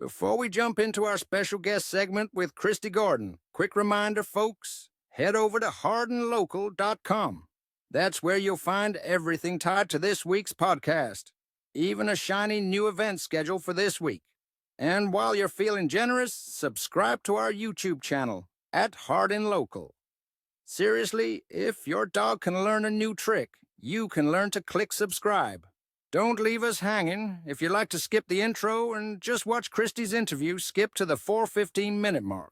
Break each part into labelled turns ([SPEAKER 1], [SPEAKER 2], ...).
[SPEAKER 1] Before we jump into our special guest segment with Christy Gordon, quick reminder, folks, head over to hardinlocal.com. That's where you'll find everything tied to this week's podcast, even a shiny new event schedule for this week. And while you're feeling generous, subscribe to our YouTube channel at Hardin Local. Seriously, if your dog can learn a new trick, you can learn to click subscribe. Don't leave us hanging. If you'd like to skip the intro and just watch Christy's interview, skip to the 4:15-minute mark.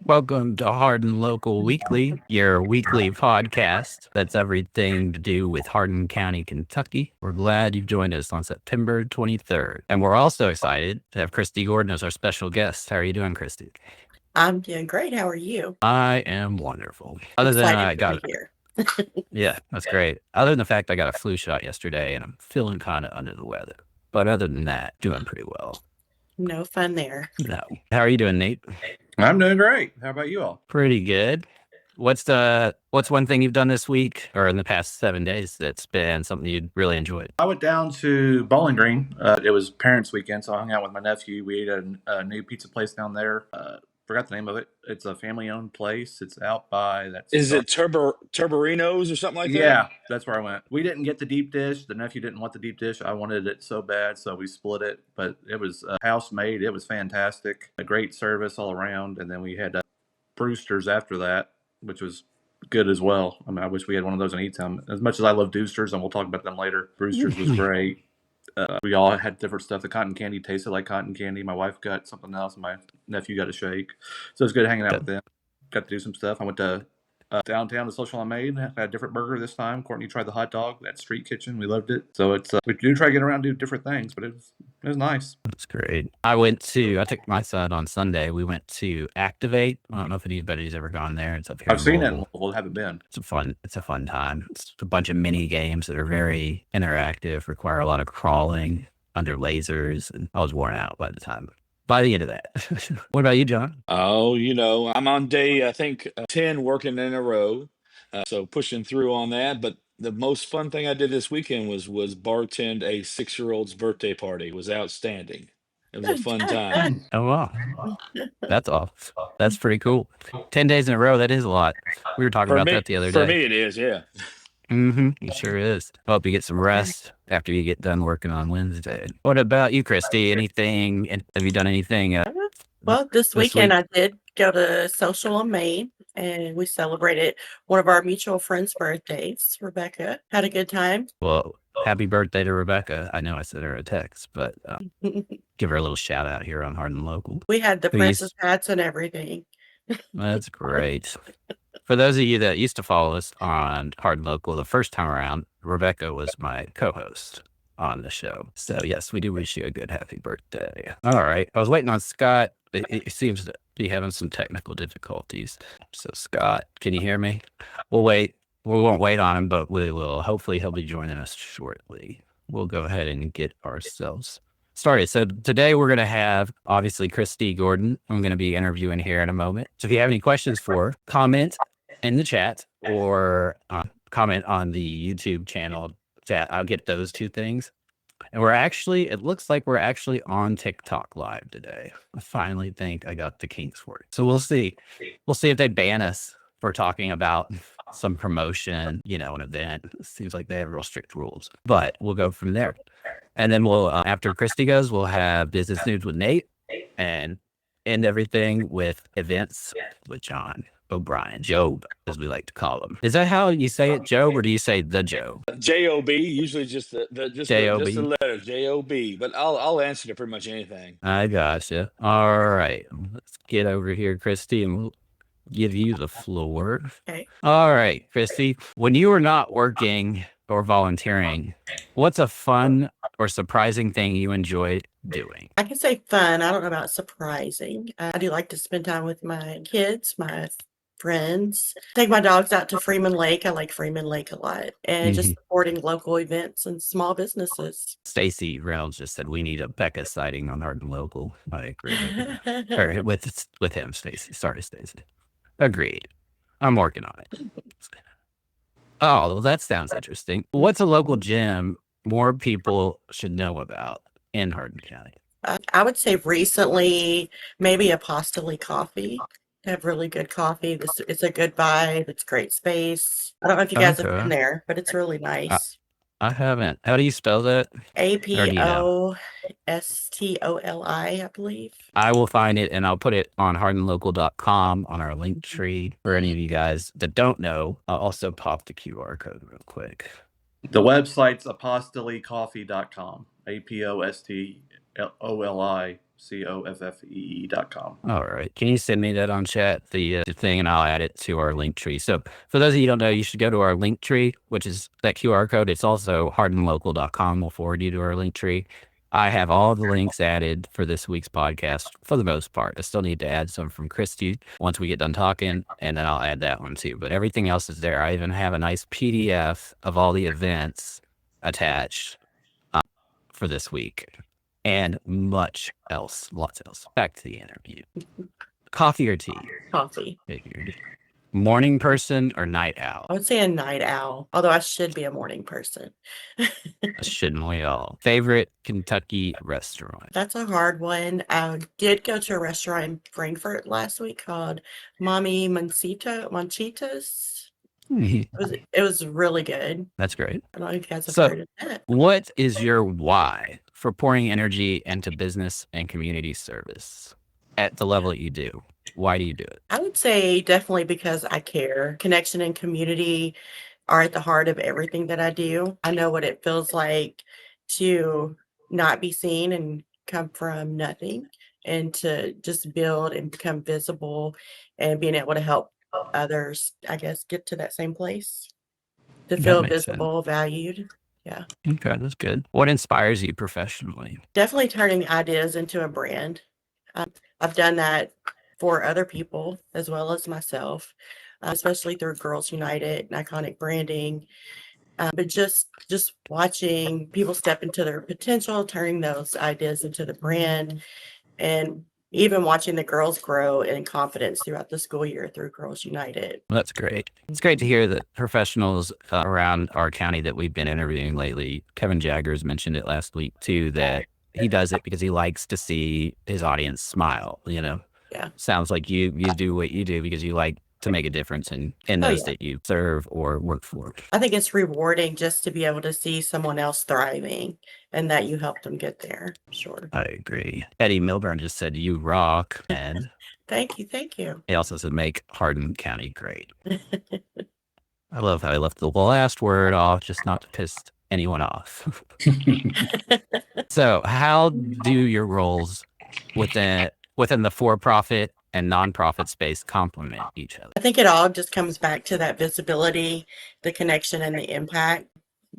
[SPEAKER 2] Welcome to Hardin Local Weekly, your weekly podcast that's everything to do with Hardin County, Kentucky. We're glad you've joined us on September 23rd. And we're also excited to have Christy Gordon as our special guest. How are you doing, Christy?
[SPEAKER 3] I'm doing great. How are you?
[SPEAKER 2] I am wonderful. Other than I got
[SPEAKER 3] here.
[SPEAKER 2] Yeah, that's great. Other than the fact I got a flu shot yesterday and I'm feeling kind of under the weather. But other than that, doing pretty well.
[SPEAKER 3] No fun there.
[SPEAKER 2] No. How are you doing, Nate?
[SPEAKER 4] I'm doing great. How about you all?
[SPEAKER 2] Pretty good. What's one thing you've done this week or in the past 7 days that's been something you'd really enjoyed?
[SPEAKER 4] I went down to Bowling Green. It was Parents Weekend, so I hung out with my nephew. We ate at a new pizza place down there. Forgot the name of it. It's a family-owned place. It's out by that.
[SPEAKER 5] Is it Turberinos or something like that?
[SPEAKER 4] Yeah, that's where I went. We didn't get the deep dish. The nephew didn't want the deep dish. I wanted it so bad, so we split it. But it was house made. It was fantastic. A great service all around. And then we had Brewster's after that, which was good as well. I mean, I wish we had one of those in E-Town. As much as I love Brewster's, and we'll talk about them later, Brewster's was great. We all had different stuff. The cotton candy tasted like cotton candy. My wife got something else, and my nephew got a shake. So it was good hanging out with them. Got to do some stuff. I went to downtown to Social on Main. Had a different burger this time. Courtney tried the hot dog at Street Kitchen. We loved it. So it's we do try to get around and do different things, but it was nice.
[SPEAKER 2] That's great. I took my son on Sunday. We went to Activate. I don't know if anybody's ever gone there. It's up here.
[SPEAKER 4] I've seen it. Well, haven't been.
[SPEAKER 2] It's a fun time. It's a bunch of mini games that are very interactive, require a lot of crawling under lasers, and I was worn out by the end of that. What about you, John?
[SPEAKER 5] Oh, I'm on day, I think, 10 working in a row. So pushing through on that. But the most fun thing I did this weekend was bartend a 6-year-old's birthday party. It was outstanding. It was a fun time.
[SPEAKER 2] Oh, wow. That's awesome. That's pretty cool. 10 days in a row, that is a lot. We were talking about that the other day.
[SPEAKER 5] For me, it is, yeah.
[SPEAKER 2] It sure is. I hope you get some rest after you get done working on Wednesday. What about you, Christy? Anything? Have you done anything?
[SPEAKER 3] Well, this weekend I did go to Social on Main, and we celebrated one of our mutual friends' birthdays. Rebecca had a good time.
[SPEAKER 2] Well, happy birthday to Rebecca. I know I sent her a text, but give her a little shout out here on Hardin Local.
[SPEAKER 3] We had the princess hats and everything.
[SPEAKER 2] That's great. For those of you that used to follow us on Hardin Local the first time around, Rebecca was my co-host on the show. So yes, we do wish you a good happy birthday. All right. I was waiting on Scott. It seems to be having some technical difficulties. So Scott, can you hear me? We'll wait. We won't wait on him, but we will. Hopefully he'll be joining us shortly. We'll go ahead and get ourselves started. So today we're going to have, obviously, Christy Gordon. I'm going to be interviewing here in a moment. So if you have any questions for her, comment in the chat or comment on the YouTube channel chat. I'll get those two things. And it looks like we're actually on TikTok live today. I finally think I got the kinks for it. So we'll see. We'll see if they ban us for talking about some promotion, an event. It seems like they have real strict rules, but we'll go from there. And then we'll, after Christy goes, we'll have business news with Nate and end everything with events with John O'Brien, Job, as we like to call him. Is that how you say it, Job, or do you say the Joe?
[SPEAKER 5] J-O-B, usually just the
[SPEAKER 2] J-O-B.
[SPEAKER 5] just the letter J-O-B, but I'll answer to pretty much anything.
[SPEAKER 2] I gotcha. All right, let's get over here, Christy, and we'll give you the floor.
[SPEAKER 3] Okay.
[SPEAKER 2] All right, Christy, when you were not working or volunteering, what's a fun or surprising thing you enjoyed doing?
[SPEAKER 3] I can say fun. I don't know about surprising. I do like to spend time with my kids, my friends. Take my dogs out to Freeman Lake. I like Freeman Lake a lot. And just supporting local events and small businesses.
[SPEAKER 2] Stacy Reynolds just said we need a Becca sighting on Hardin Local. I agree or with him, Stacy. Sorry, Stacy. Agreed. I'm working on it. Oh, well, that sounds interesting. What's a local gym more people should know about in Hardin County?
[SPEAKER 3] I would say recently, maybe Apostoli Coffee. They have really good coffee. It's a good vibe. It's great space. I don't know if you guys have been
[SPEAKER 2] Okay.
[SPEAKER 3] there, but it's really
[SPEAKER 2] I,
[SPEAKER 3] nice.
[SPEAKER 2] I haven't. How do you spell that? Or do you know?
[SPEAKER 3] Apostoli, I believe.
[SPEAKER 2] I will find it and I'll put it on hardinlocal.com on our link tree. For any of you guys that don't know, I'll also pop the QR code real quick.
[SPEAKER 4] The website's apostolicoffee.com. APOSTOLICOFFEE.com.
[SPEAKER 2] All right. Can you send me that on chat, the thing, and I'll add it to our link tree. So for those of you who don't know, you should go to our link tree, which is that QR code. It's also hardinlocal.com. We'll forward you to our link tree. I have all the links added for this week's podcast for the most part. I still need to add some from Christy once we get done talking, and then I'll add that one too. But everything else is there. I even have a nice PDF of all the events attached for this week and much else, lots else. Back to the interview. Coffee or tea?
[SPEAKER 3] Coffee.
[SPEAKER 2] Figured. Morning person or night owl?
[SPEAKER 3] I would say a night owl, although I should be a morning person.
[SPEAKER 2] Shouldn't we all? Favorite Kentucky restaurant?
[SPEAKER 3] That's a hard one. I did go to a restaurant in Frankfurt last week called Mommy Manchitas. It was really good.
[SPEAKER 2] That's great.
[SPEAKER 3] I don't know if you guys have
[SPEAKER 2] So,
[SPEAKER 3] heard of that.
[SPEAKER 2] what is your why for pouring energy into business and community service at the level that you do? Why do you do it?
[SPEAKER 3] I would say definitely because I care. Connection and community are at the heart of everything that I do. I know what it feels like to not be seen and come from nothing, and to just build and become visible and being able to help others, I guess, get to that same place, to
[SPEAKER 2] That
[SPEAKER 3] feel
[SPEAKER 2] makes sense.
[SPEAKER 3] visible, valued. Yeah.
[SPEAKER 2] Okay, that's good. What inspires you professionally?
[SPEAKER 3] Definitely turning ideas into a brand. I've done that for other people as well as myself, especially through Girls United and iconic branding. But just watching people step into their potential, turning those ideas into the brand, and even watching the girls grow in confidence throughout the school year through Girls United.
[SPEAKER 2] Well, that's great. It's great to hear that professionals around our county that we've been interviewing lately, Kevin Jaggers mentioned it last week too, that he does it because he likes to see his audience smile, you know?
[SPEAKER 3] Yeah.
[SPEAKER 2] Sounds like you do what you do because you like to make a difference in those that you serve or work for.
[SPEAKER 3] I think it's rewarding just to be able to see someone else thriving and that you helped them get there. Sure.
[SPEAKER 2] I agree. Eddie Milburn just said, "You rock." And
[SPEAKER 3] Thank you. Thank you.
[SPEAKER 2] he also said, "Make Hardin County great." I love how I left the last word off just not to piss anyone off. So how do your roles within the for-profit and nonprofit space complement each other?
[SPEAKER 3] I think it all just comes back to that visibility, the connection, and the impact.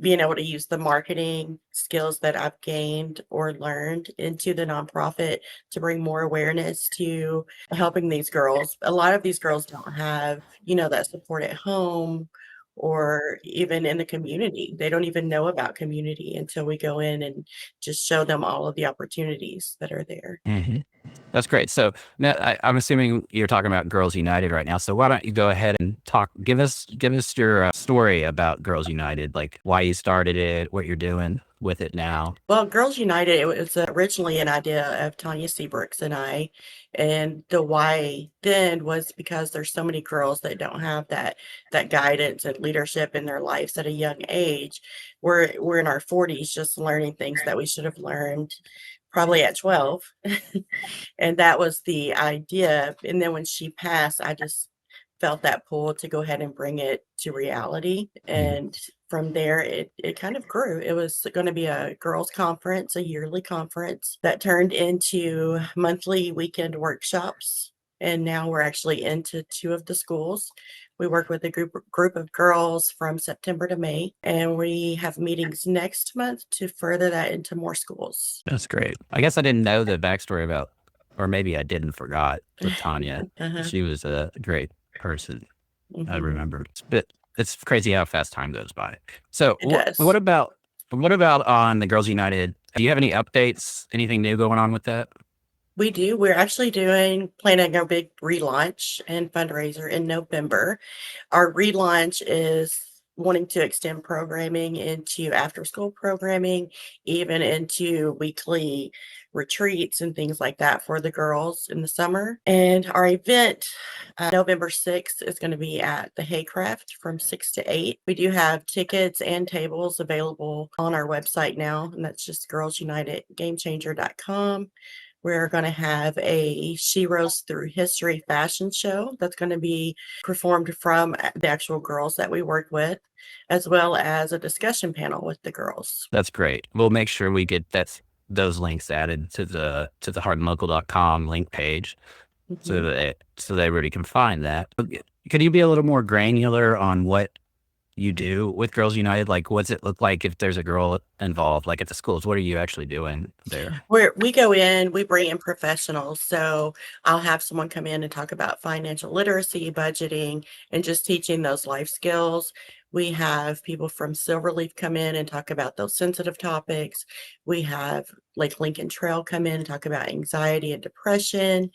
[SPEAKER 3] Being able to use the marketing skills that I've gained or learned into the nonprofit to bring more awareness to helping these girls. A lot of these girls don't have, that support at home or even in the community. They don't even know about community until we go in and just show them all of the opportunities that are there.
[SPEAKER 2] Mm-hmm. That's great. So now I'm assuming you're talking about Girls United right now. So why don't you go ahead and give us your story about Girls United, like why you started it, what you're doing with it now.
[SPEAKER 3] Well, Girls United, it was originally an idea of Tanya Seabrooks and I, and the why then was because there's so many girls that don't have that guidance and leadership in their lives at a young age. We're in our 40s just learning things that we should have learned probably at 12. And that was the idea. And then when she passed, I just felt that pull to go ahead and bring it to reality. And from there, it kind of grew. It was going to be a girls' conference, a yearly conference that turned into monthly weekend workshops. And now we're actually into 2 of the schools. We work with a group of girls from September to May, and we have meetings next month to further that into more schools.
[SPEAKER 2] That's great. I guess I didn't know the backstory about, or maybe I didn't forgot with Tanya. She was a great person. I remember. But it's crazy how fast time goes by. So what about on the Girls United? Do you have any updates? Anything new going on with that?
[SPEAKER 3] We do. We're actually planning a big relaunch and fundraiser in November. Our relaunch is wanting to extend programming into after school programming, even into weekly retreats and things like that for the girls in the summer. And our event, November 6th, is going to be at the Haycraft from 6 to 8. We do have tickets and tables available on our website now, and that's just girlsunitedgamechanger.com. We're going to have a She Rose Through History fashion show that's going to be performed from the actual girls that we work with, as well as a discussion panel with the girls.
[SPEAKER 2] That's great. We'll make sure we get those links added to the hardinlocal.com link page so that everybody can find that. But could you be a little more granular on what you do with Girls United? Like, what's it look like if there's a girl involved, like at the schools? What are you actually doing there?
[SPEAKER 3] We go in, we bring in professionals. So I'll have someone come in and talk about financial literacy, budgeting, and just teaching those life skills. We have people from Silverleaf come in and talk about those sensitive topics. We have like Lincoln Trail come in and talk about anxiety and depression.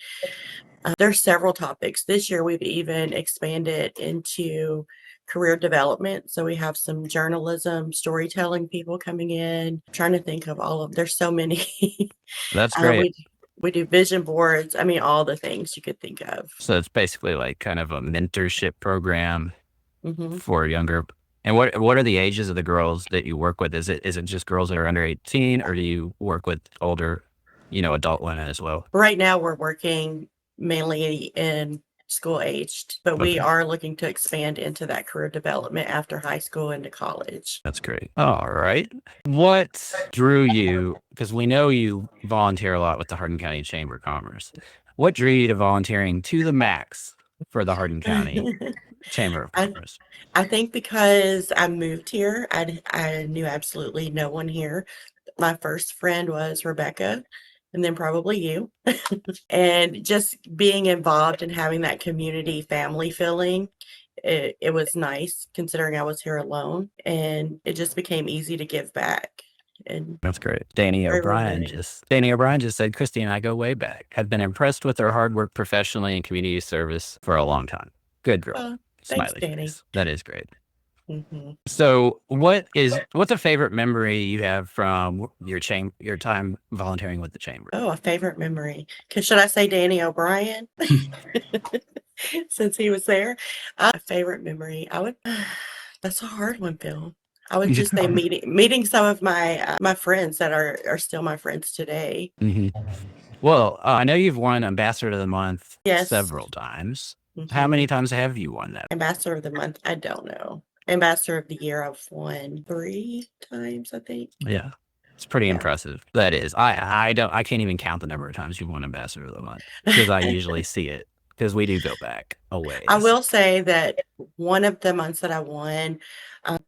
[SPEAKER 3] There's several topics. This year, we've even expanded into career development. So we have some journalism, storytelling people coming in. I'm trying to think of there's so many.
[SPEAKER 2] That's great.
[SPEAKER 3] We do vision boards. I mean, all the things you could think of.
[SPEAKER 2] So it's basically like kind of a mentorship program
[SPEAKER 3] Mm-hmm.
[SPEAKER 2] for younger. And what are the ages of the girls that you work with? Is it just girls that are under 18, or do you work with older, adult women as well?
[SPEAKER 3] Right now, we're working mainly in school aged, but we are looking to expand into that career development after high school into college.
[SPEAKER 2] That's great. All right. What drew you, because we know you volunteer a lot with the Hardin County Chamber of Commerce. What drew you to volunteering to the max for the Hardin County Chamber of Commerce?
[SPEAKER 3] I think because I moved here, I knew absolutely no one here. My first friend was Rebecca, and then probably you. And just being involved and having that community family feeling, it was nice considering I was here alone, and it just became easy to give back. And
[SPEAKER 2] that's great. Danny O'Brien just said, Christy and I go way back. Have been impressed with her hard work professionally and community service for a long time. Good girl.
[SPEAKER 3] Thanks,
[SPEAKER 2] Smiley
[SPEAKER 3] Danny.
[SPEAKER 2] face. That is great.
[SPEAKER 3] Mm-hmm.
[SPEAKER 2] So what's a favorite memory you have from your time volunteering with the chamber?
[SPEAKER 3] Oh, a favorite memory. Should I say Danny O'Brien? Since he was there. A favorite memory. That's a hard one, Bill. I would just say meeting some of my friends that are still my friends today.
[SPEAKER 2] Mm-hmm. Well, I know you've won Ambassador of the Month several times.
[SPEAKER 3] Mm-hmm.
[SPEAKER 2] How many times have you won that?
[SPEAKER 3] Ambassador of the Month? I don't know. Ambassador of the Year, I've won 3 times, I think.
[SPEAKER 2] Yeah. It's pretty impressive. That is. I can't even count the number of times you've won Ambassador of the Month because I usually see it because we do go back a ways.
[SPEAKER 3] I will say that one of the months that I won,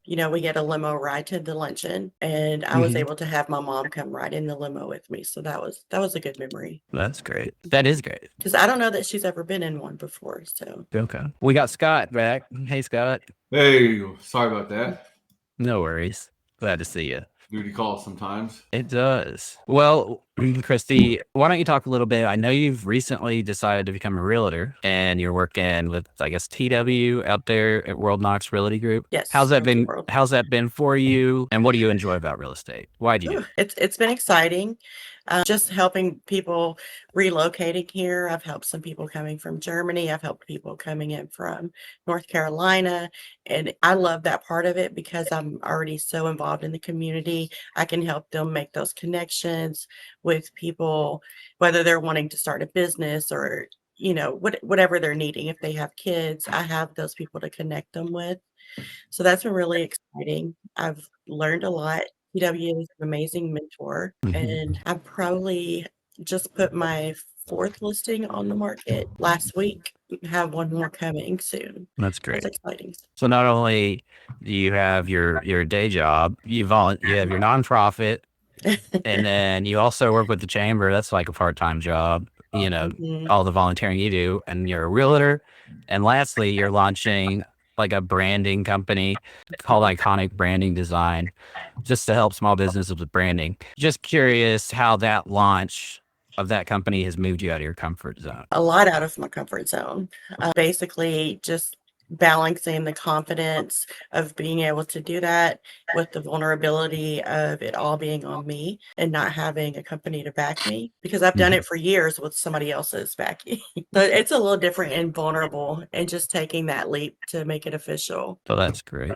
[SPEAKER 3] we get a limo ride to the luncheon, and I was able to have my mom come ride in the limo with me. So that was a good memory.
[SPEAKER 2] That's great. That is great.
[SPEAKER 3] Because I don't know that she's ever been in one before. So
[SPEAKER 2] okay, we got Scott back. Hey, Scott.
[SPEAKER 6] Hey, sorry about that.
[SPEAKER 2] No worries. Glad to see you.
[SPEAKER 6] Duty calls sometimes.
[SPEAKER 2] It does. Well, Christy, why don't you talk a little bit? I know you've recently decided to become a realtor and you're working with, I guess, TW out there at World Knox Realty Group.
[SPEAKER 3] Yes.
[SPEAKER 2] How's that been for you? And what do you enjoy about real estate? Why do you?
[SPEAKER 3] It's been exciting. Just helping people relocating here. I've helped some people coming from Germany. I've helped people coming in from North Carolina. And I love that part of it because I'm already so involved in the community. I can help them make those connections with people, whether they're wanting to start a business or, whatever they're needing. If they have kids, I have those people to connect them with. So that's been really exciting. I've learned a lot. PW is an amazing mentor, and I probably just put my 4th listing on the market last week. Have one more coming soon.
[SPEAKER 2] That's great.
[SPEAKER 3] That's exciting.
[SPEAKER 2] So not only do you have your day job, you have your nonprofit, and then you also work with the chamber. That's like a part-time job. All the volunteering you do, and you're a realtor. And lastly, you're launching like a branding company called Iconic Branding Design, just to help small businesses with branding. Just curious how that launch of that company has moved you out of your comfort zone.
[SPEAKER 3] A lot out of my comfort zone. Basically, just balancing the confidence of being able to do that with the vulnerability of it all being on me and not having a company to back me, because I've done it for years with somebody else's backing. So it's a little different and vulnerable, and just taking that leap to make it official.
[SPEAKER 2] So that's great.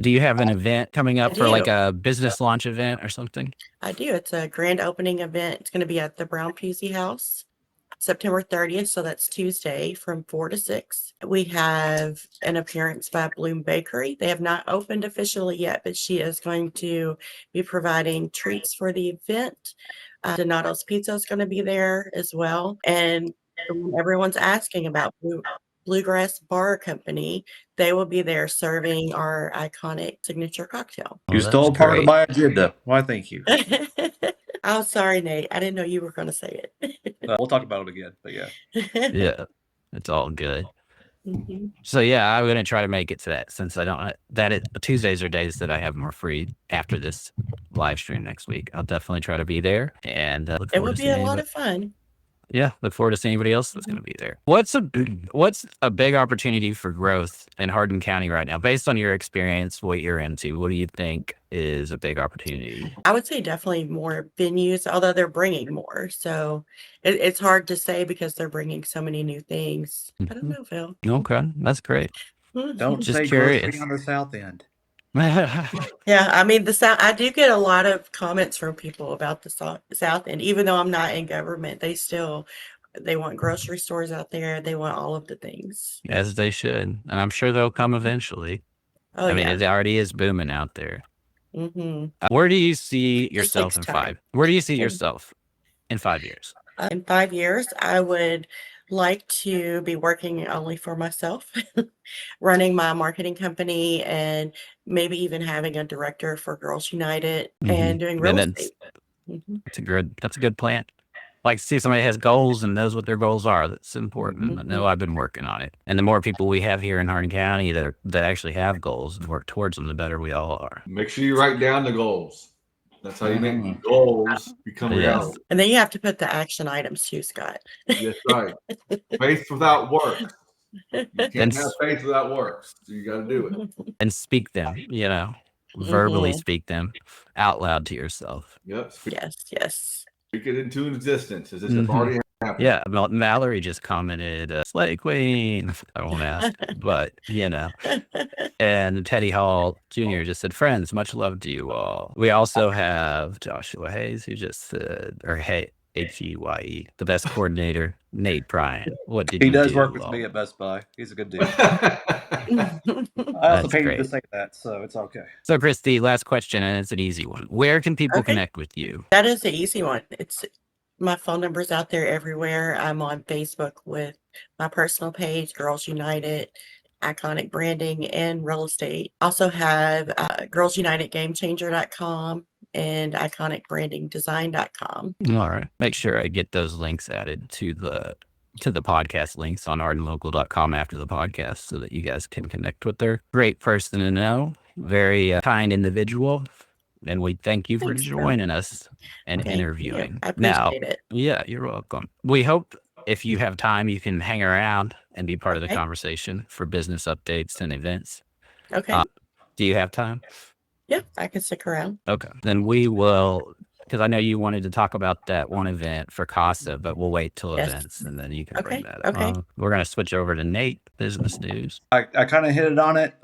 [SPEAKER 2] Do you have an event coming up for like
[SPEAKER 3] do.
[SPEAKER 2] a business launch event or something?
[SPEAKER 3] I do. It's a grand opening event. It's going to be at the Brown Pusey House, September 30th. So that's Tuesday from 4 to 6. We have an appearance by Bloom Bakery. They have not opened officially yet, but she is going to be providing treats for the event. Donato's Pizza is going to be there as well. And the one everyone's asking about, Bluegrass Bar Company, they will be there serving our iconic signature cocktail.
[SPEAKER 4] You
[SPEAKER 2] that's
[SPEAKER 4] stole part of
[SPEAKER 2] great.
[SPEAKER 4] my agenda. Why, thank you.
[SPEAKER 3] I'm sorry, Nate. I didn't know you were going to say it.
[SPEAKER 4] We'll talk about it again, but yeah.
[SPEAKER 2] Yeah, it's all good.
[SPEAKER 3] Mhm.
[SPEAKER 2] So yeah, I'm gonna try to make it to that, since I don't. Tuesdays are days that I have more free after this live stream next week. I'll definitely try to be there, and look
[SPEAKER 3] It
[SPEAKER 2] forward
[SPEAKER 3] would
[SPEAKER 2] to
[SPEAKER 3] be a
[SPEAKER 2] seeing
[SPEAKER 3] lot
[SPEAKER 2] anybody.
[SPEAKER 3] of fun.
[SPEAKER 2] Yeah, look forward to seeing anybody else that's going to be there. What's a big opportunity for growth in Hardin County right now, based on your experience, what you're into? What do you think is a big opportunity?
[SPEAKER 3] I would say definitely more venues, although they're bringing more. So it's hard to say because they're bringing so many new things. I don't know, Phil.
[SPEAKER 2] Okay, that's great.
[SPEAKER 4] Don't
[SPEAKER 2] Just
[SPEAKER 4] say
[SPEAKER 2] curious.
[SPEAKER 4] grocery on the south end.
[SPEAKER 3] Yeah, I mean, the South, I do get a lot of comments from people about the South End. Even though I'm not in government, they want grocery stores out there. They want all of the things.
[SPEAKER 2] As they should, and I'm sure they'll come eventually.
[SPEAKER 3] Oh,
[SPEAKER 2] I mean,
[SPEAKER 3] yeah.
[SPEAKER 2] it already is booming out there.
[SPEAKER 3] hmm
[SPEAKER 2] Where do you see
[SPEAKER 3] Just
[SPEAKER 2] yourself
[SPEAKER 3] takes
[SPEAKER 2] in
[SPEAKER 3] time.
[SPEAKER 2] 5? Where do you see
[SPEAKER 3] Okay.
[SPEAKER 2] yourself in 5 years?
[SPEAKER 3] In 5 years, I would like to be working only for myself, running my marketing company, and maybe even having a director for Girls United and doing real
[SPEAKER 2] And
[SPEAKER 3] estate. Mhm.
[SPEAKER 2] that's a good plan. Like to see somebody has goals and knows what their goals are. That's important. I know I've been working on it. And the more people we have here in Hardin County that actually have goals and work towards them, the better we all are.
[SPEAKER 6] Make sure you write down the goals. That's how you
[SPEAKER 4] Mhm.
[SPEAKER 6] make goals become
[SPEAKER 2] Yes.
[SPEAKER 6] reality.
[SPEAKER 3] And then you have to put the action items too, Scott.
[SPEAKER 6] That's right. Faith without works. You
[SPEAKER 2] And
[SPEAKER 6] can't have faith without works. So you got to do it.
[SPEAKER 2] and speak them, verbally speak them out loud to yourself.
[SPEAKER 6] Yep.
[SPEAKER 3] Yes.
[SPEAKER 6] Speak it into existence as if it's already happened.
[SPEAKER 2] Yeah, Mallory just commented, Slay Queen. I won't ask, but And Teddy Hall Jr. just said, friends, much love to you all. We also have Joshua Hayes, who just said, or Heye, the best coordinator, Nate Bryan. What did
[SPEAKER 4] He
[SPEAKER 2] you
[SPEAKER 4] does
[SPEAKER 2] do?
[SPEAKER 4] work with me at Best Buy. He's a good dude. I also
[SPEAKER 2] That's
[SPEAKER 4] paid you
[SPEAKER 2] great.
[SPEAKER 4] to say that, so it's okay.
[SPEAKER 2] So, Christy, last question, and it's an easy one. Where can people
[SPEAKER 3] Okay.
[SPEAKER 2] connect with you?
[SPEAKER 3] That is the easy one. It's my phone number's out there everywhere. I'm on Facebook with my personal page, Girls United, Iconic Branding, and Real Estate. Also have girlsunitedgamechanger.com and iconicbrandingdesign.com.
[SPEAKER 2] All right. Make sure I get those links added to the podcast links on hardinlocal.com after the podcast so that you guys can connect with her. Great person to know. Very kind individual. And we thank you for
[SPEAKER 3] Thanks, Phil.
[SPEAKER 2] joining us and
[SPEAKER 3] Thank you.
[SPEAKER 2] interviewing.
[SPEAKER 3] I
[SPEAKER 2] Now,
[SPEAKER 3] appreciate it.
[SPEAKER 2] yeah, you're welcome. We hope if you have time, you can hang around and be part of the
[SPEAKER 3] Okay.
[SPEAKER 2] conversation for business updates and events.
[SPEAKER 3] Okay.
[SPEAKER 2] Do you have time?
[SPEAKER 3] Yeah, I can stick around.
[SPEAKER 2] Okay. Then we will, because I know you wanted to talk about that one event for CASA, but we'll wait till
[SPEAKER 3] Yes.
[SPEAKER 2] events and then you can bring
[SPEAKER 3] Okay,
[SPEAKER 2] that up.
[SPEAKER 3] okay.
[SPEAKER 2] We're going to switch over to Nate, business news.
[SPEAKER 4] I kind of hit it on it.